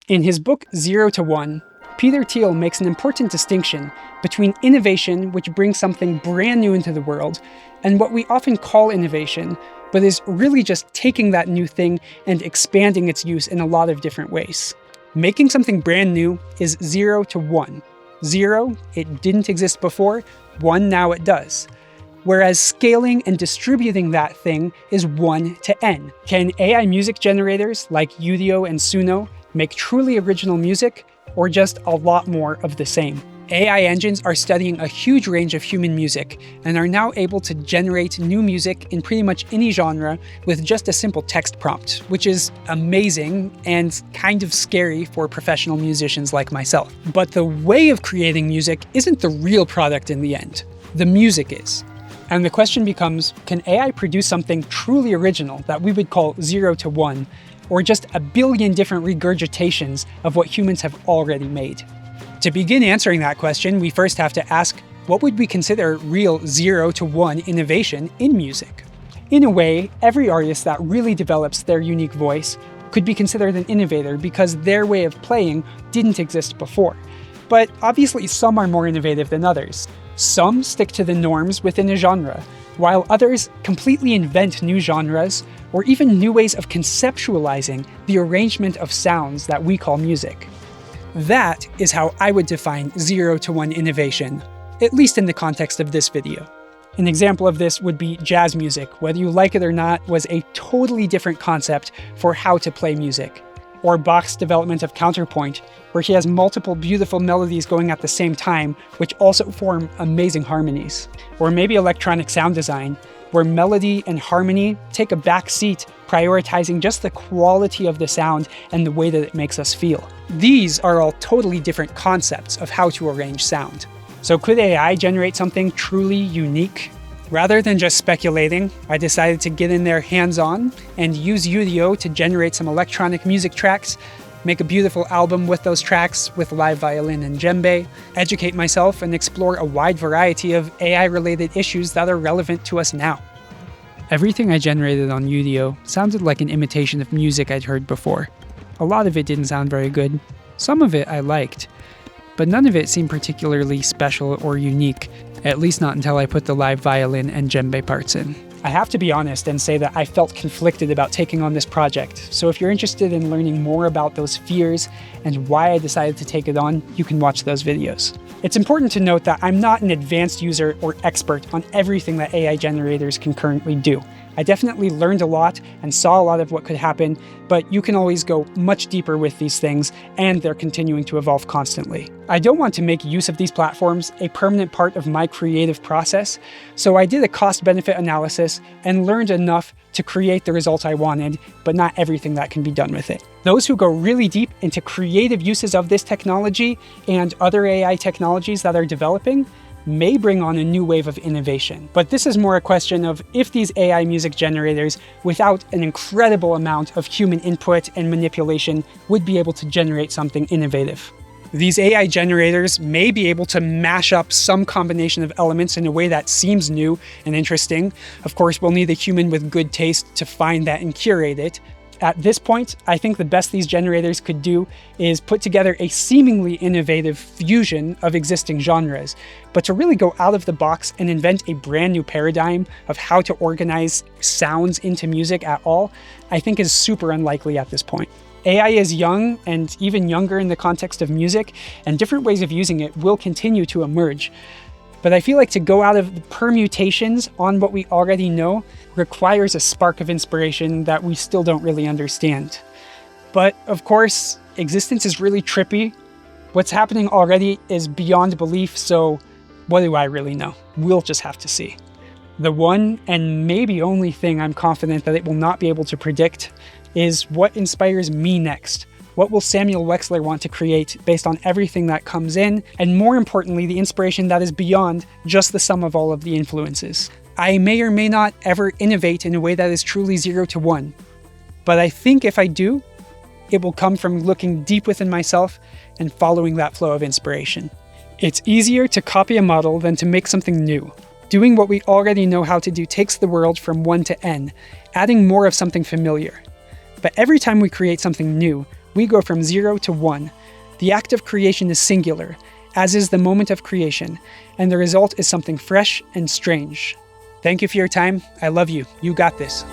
In his book 0 to 1, Peter Thiel makes an important distinction between innovation, which brings something brand new into the world, and what we often call innovation, but is really just taking that new thing and expanding its use in a lot of different ways. Making something brand new is 0 to 1. 0, it didn't exist before, 1, now it does. Whereas scaling and distributing that thing is 1 to n. Can AI music generators like Udio and Suno make truly original music, or just a lot more of the same? AI engines are studying a huge range of human music and are now able to generate new music in pretty much any genre with just a simple text prompt, which is amazing and kind of scary for professional musicians like myself. But the way of creating music isn't the real product in the end. The music is. And the question becomes, can AI produce something truly original that we would call 0 to 1, or just a billion different regurgitations of what humans have already made? To begin answering that question, we first have to ask, what would we consider real 0 to 1 innovation in music? In a way, every artist that really develops their unique voice could be considered an innovator because their way of playing didn't exist before. But obviously some are more innovative than others. Some stick to the norms within a genre, while others completely invent new genres or even new ways of conceptualizing the arrangement of sounds that we call music. That is how I would define 0 to 1 innovation, at least in the context of this video. An example of this would be jazz music. Whether you like it or not, was a totally different concept for how to play music. Or Bach's development of counterpoint, where he has multiple beautiful melodies going at the same time, which also form amazing harmonies. Or maybe electronic sound design, where melody and harmony take a back seat, prioritizing just the quality of the sound and the way that it makes us feel. These are all totally different concepts of how to arrange sound. So could AI generate something truly unique? Rather than just speculating, I decided to get in there hands-on and use Udio to generate some electronic music tracks, make a beautiful album with those tracks with live violin and djembe, educate myself, and explore a wide variety of AI-related issues that are relevant to us now. Everything I generated on Udio sounded like an imitation of music I'd heard before. A lot of it didn't sound very good. Some of it I liked, but none of it seemed particularly special or unique, at least not until I put the live violin and djembe parts in. I have to be honest and say that I felt conflicted about taking on this project, so if you're interested in learning more about those fears and why I decided to take it on, you can watch those videos. It's important to note that I'm not an advanced user or expert on everything that AI generators can currently do. I definitely learned a lot and saw a lot of what could happen, but you can always go much deeper with these things, and they're continuing to evolve constantly. I don't want to make use of these platforms a permanent part of my creative process, so I did a cost-benefit analysis and learned enough to create the result I wanted, but not everything that can be done with it. Those who go really deep into creative uses of this technology and other AI technologies that are developing may bring on a new wave of innovation. But this is more a question of if these AI music generators, without an incredible amount of human input and manipulation, would be able to generate something innovative. These AI generators may be able to mash up some combination of elements in a way that seems new and interesting. Of course, we'll need a human with good taste to find that and curate it. At this point, I think the best these generators could do is put together a seemingly innovative fusion of existing genres. But to really go out of the box and invent a brand new paradigm of how to organize sounds into music at all, I think is super unlikely at this point. AI is young and even younger in the context of music, and different ways of using it will continue to emerge. But I feel like to go out of the permutations on what we already know requires a spark of inspiration that we still don't really understand. But of course, existence is really trippy. What's happening already is beyond belief, so what do I really know? We'll just have to see. The one and maybe only thing I'm confident that it will not be able to predict is what inspires me next. What will Samuel Wexler want to create based on everything that comes in, and more importantly, the inspiration that is beyond just the sum of all of the influences. I may or may not ever innovate in a way that is truly 0 to 1, but I think if I do, it will come from looking deep within myself and following that flow of inspiration. It's easier to copy a model than to make something new. Doing what we already know how to do takes the world from 1 to n, adding more of something familiar. But every time we create something new, we go from 0 to 1. The act of creation is singular, as is the moment of creation, and the result is something fresh and strange. Thank you for your time. I love you. You got this.